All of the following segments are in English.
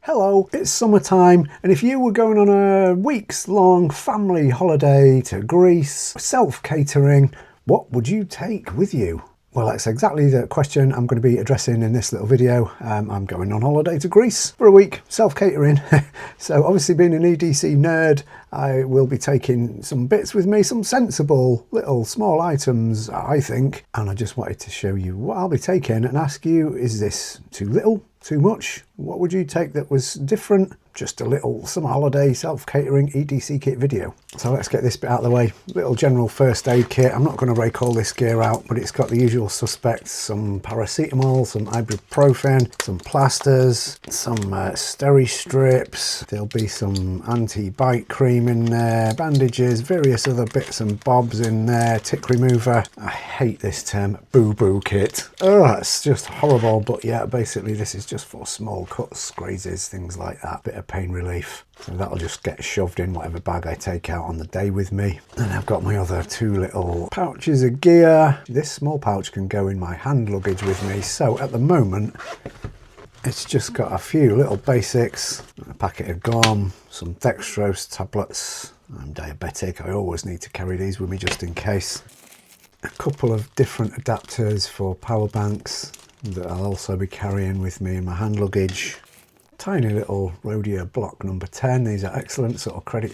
Hello, it's summertime, and if you were going on a weeks-long family holiday to Greece, self-catering, what would you take with you? Well, that's exactly the question I'm going to be addressing in this little video. I'm going on holiday to Greece for a week, self-catering. So obviously being an EDC nerd, I will be taking some bits with me, some sensible little small items, I think. And I just wanted to show you what I'll be taking and ask you, is this too little? Too much? What would you take that was different? Just a little summer holiday self-catering EDC kit video. So let's get this bit out of the way. Little general first aid kit. I'm not going to rake all this gear out, but it's got the usual suspects: some paracetamol, some ibuprofen, some plasters, some steri strips. There'll be some anti-bite cream in there, bandages, various other bits and bobs in there, tick remover. I hate this term, boo-boo kit. Oh, it's just horrible, but yeah, basically this is just for small cuts, grazes, things like that. Bit of pain relief. So that'll just get shoved in whatever bag I take out on the day with me. And I've got my other two little pouches of gear. This small pouch can go in my hand luggage with me. So at the moment, it's just got a few little basics, a packet of gum, some dextrose tablets. I'm diabetic, I always need to carry these with me just in case. A couple of different adapters for power banks that I'll also be carrying with me in my hand luggage. Tiny little Rhodia block number 10. These are excellent sort of credit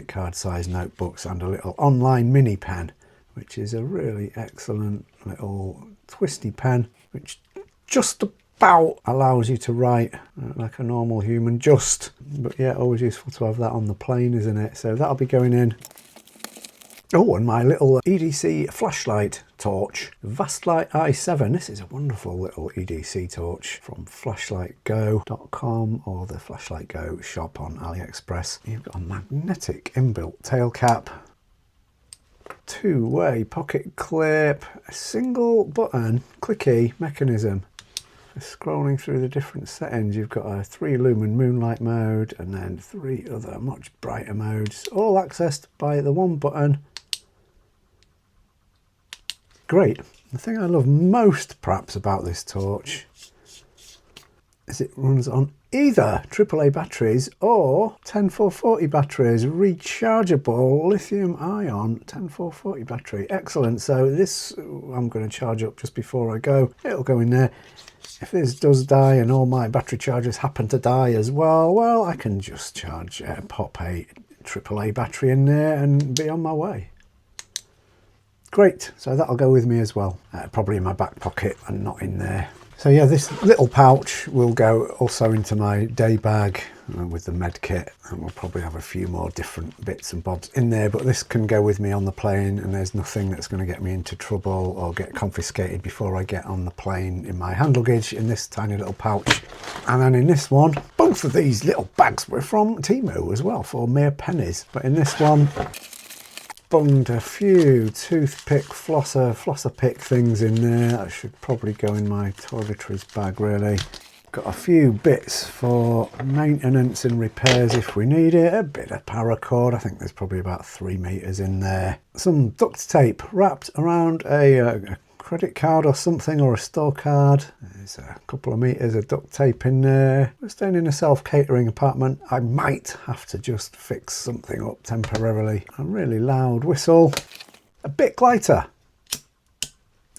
card size notebooks, and a little online mini pen, which is a really excellent little twisty pen, which just about allows you to write like a normal human, but yeah, always useful to have that on the plane, isn't it? So that'll be going in. Oh, and my little EDC flashlight torch, Vastlight i7. This is a wonderful little EDC torch from flashlightgo.com or the Flashlight Go shop on AliExpress. You've got a magnetic inbuilt tail cap, two-way pocket clip, a single button clicky mechanism. Scrolling through the different settings, you've got a 3 lumen moonlight mode and then 3 other much brighter modes, all accessed by the one button. Great. The thing I love most perhaps about this torch is it runs on either AAA batteries or 10440 batteries, rechargeable lithium ion 10440 battery. Excellent. So this I'm going to charge up just before I go. It'll go in there. If this does die and all my battery chargers happen to die as well, I can just pop a AAA battery in there and be on my way. Great, so that'll go with me as well, probably in my back pocket and not in there. So yeah, this little pouch will go also into my day bag with the med kit, and we'll probably have a few more different bits and bobs in there, but this can go with me on the plane, and there's nothing that's going to get me into trouble or get confiscated before I get on the plane in my hand luggage in this tiny little pouch. And then in this one, both of these little bags were from Temu as well for mere pennies, but in this one bunged a few toothpick flosser pick things in there. That should probably go in my toiletries bag really. Got a few bits for maintenance and repairs if we need it. A bit of paracord, I think there's probably about 3 meters in there. Some duct tape wrapped around a credit card or something, or a store card. There's a couple of meters of duct tape in there. We're staying in a self-catering apartment. I might have to just fix something up temporarily. A really loud whistle. A bit glider.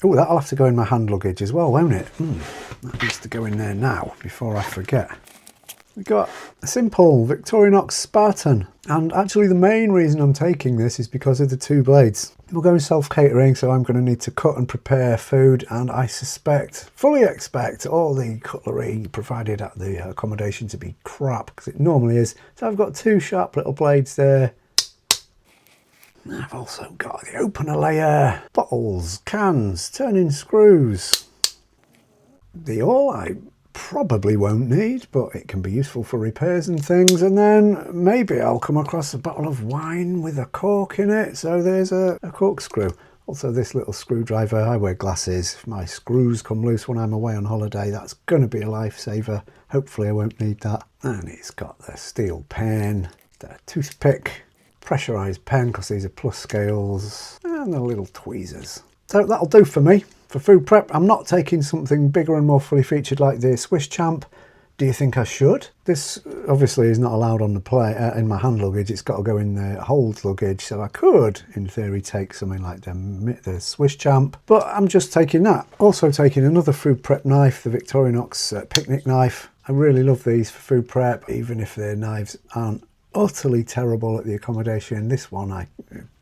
Oh, that'll have to go in my hand luggage as well, won't it? That needs to go in there now before I forget. We've got a simple Victorinox Spartan, and actually the main reason I'm taking this is because of the 2 blades. We're going self-catering, so I'm going to need to cut and prepare food, and I fully expect all the cutlery provided at the accommodation to be crap, because it normally is. So I've got 2 sharp little blades there. I've also got the opener layer, bottles, cans, turning screws. The all I probably won't need, but it can be useful for repairs and things. And then maybe I'll come across a bottle of wine with a cork in it, so there's a corkscrew. Also this little screwdriver. I wear glasses. If my screws come loose when I'm away on holiday, that's going to be a lifesaver. Hopefully I won't need that. And it's got the steel pen, the toothpick, pressurized pen because these are plus scales, and the little tweezers. So that'll do for me. For food prep, I'm not taking something bigger and more fully featured like the Swiss Champ, Do you think I should? This obviously is not allowed on the plane in my hand luggage. It's got to go in the hold luggage. So I could, in theory, take something like the Swiss Champ, but I'm just taking that. Also taking another food prep knife, the Victorinox picnic knife. I really love these for food prep, even if their knives aren't utterly terrible at the accommodation. This one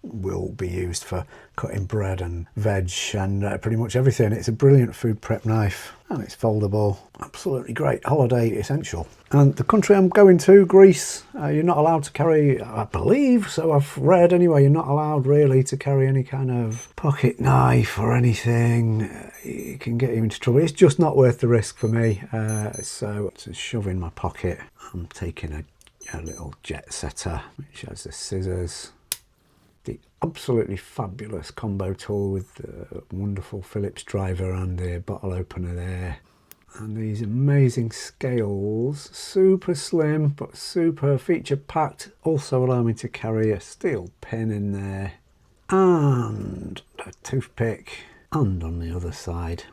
will be used for cutting bread and veg and pretty much everything. It's a brilliant food prep knife and it's foldable. Absolutely great holiday essential. And the country I'm going to, Greece, you're not allowed to carry, I believe, so I've read anyway, you're not allowed really to carry any kind of pocket knife or anything. It can get you into trouble. It's just not worth the risk for me. So to shove in my pocket, I'm taking a little jet setter which has the scissors, the absolutely fabulous combo tool with the wonderful Phillips driver and the bottle opener there, and these amazing scales, super slim but super feature packed, also allow me to carry a steel pen in there and a toothpick, and on the other side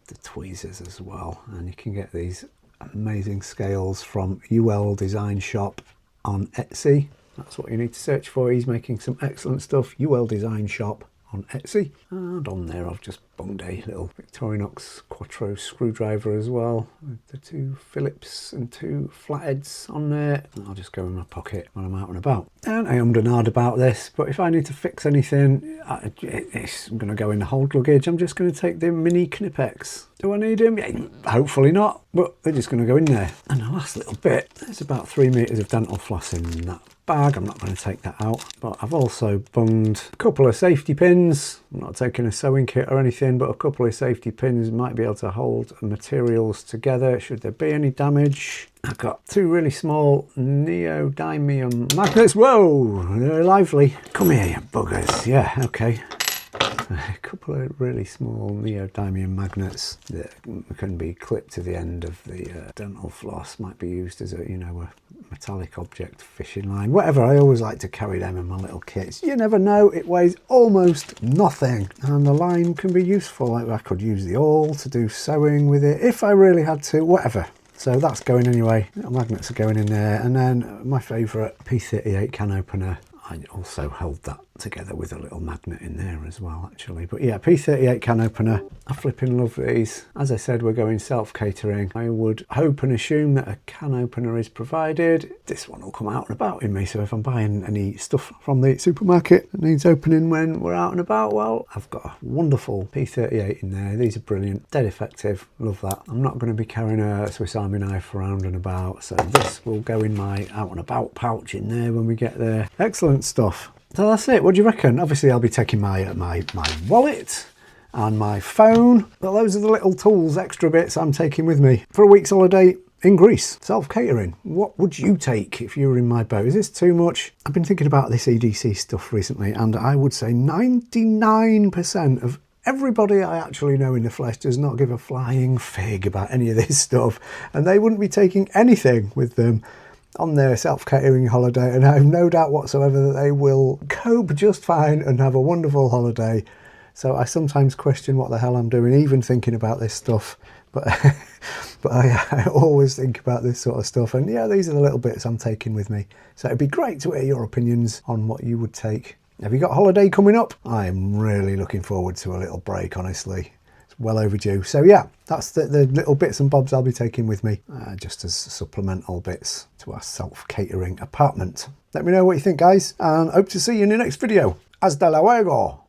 the tweezers as well. And you can get these amazing scales from UL Design Shop on Etsy. That's what you need to search for. He's making some excellent stuff. UL Design Shop on Etsy. And on there I've just bunged a little Victorinox Quattro screwdriver as well, with the 2 Phillips and 2 flatheads on there. And I'll just go in my pocket when I'm out and about. And I ummed and ahed about this, but if I need to fix anything, it's going to go in the hold luggage. I'm just going to take the mini Knipex. Do I need them? Yeah, hopefully not, but they're just going to go in there. And the last little bit, there's about 3 meters of dental floss in that bag. I'm not going to take that out, but I've also bunged a couple of safety pins. I'm not taking a sewing kit or anything, but a couple of safety pins might be able to hold materials together should there be any damage. I've got 2 really small neodymium magnets. Whoa, they're lively. Come here, you buggers. Yeah, okay. A couple of really small neodymium magnets that can be clipped to the end of the dental floss. Might be used as a, a metallic object fishing line, whatever. I always like to carry them in my little kits. You never know, it weighs almost nothing and the line can be useful. Like I could use the awl to do sewing with it if I really had to, whatever. So that's going anyway. Little magnets are going in there, and then my favourite P38 can opener. I also held that together with a little magnet in there as well, actually. But yeah, P38 can opener. I flipping love these. As I said, we're going self-catering. I would hope and assume that a can opener is provided. This one will come out and about in me, so if I'm buying any stuff from the supermarket that needs opening when we're out and about, well, I've got a wonderful P38 in there. These are brilliant, dead effective, love that. I'm not going to be carrying a Swiss Army knife around and about, so this will go in my out and about pouch in there when we get there. Excellent stuff. So that's it. What do you reckon? Obviously I'll be taking my wallet and my phone, but those are the little tools, extra bits I'm taking with me for a week's holiday in Greece. Self-catering. What would you take if you were in my boat? Is this too much? I've been thinking about this EDC stuff recently, and I would say 99% of everybody I actually know in the flesh does not give a flying fig about any of this stuff, and they wouldn't be taking anything with them on their self-catering holiday, and I have no doubt whatsoever that they will cope just fine and have a wonderful holiday. So I sometimes question what the hell I'm doing even thinking about this stuff, but I always think about this sort of stuff, and yeah, these are the little bits I'm taking with me. So it'd be great to hear your opinions on what you would take. Have you got a holiday coming up? I'm really looking forward to a little break, honestly. Well overdue. So yeah, that's the little bits and bobs I'll be taking with me, just as supplemental bits to our self-catering apartment. Let me know what you think, guys, and hope to see you in the next video. Hasta luego!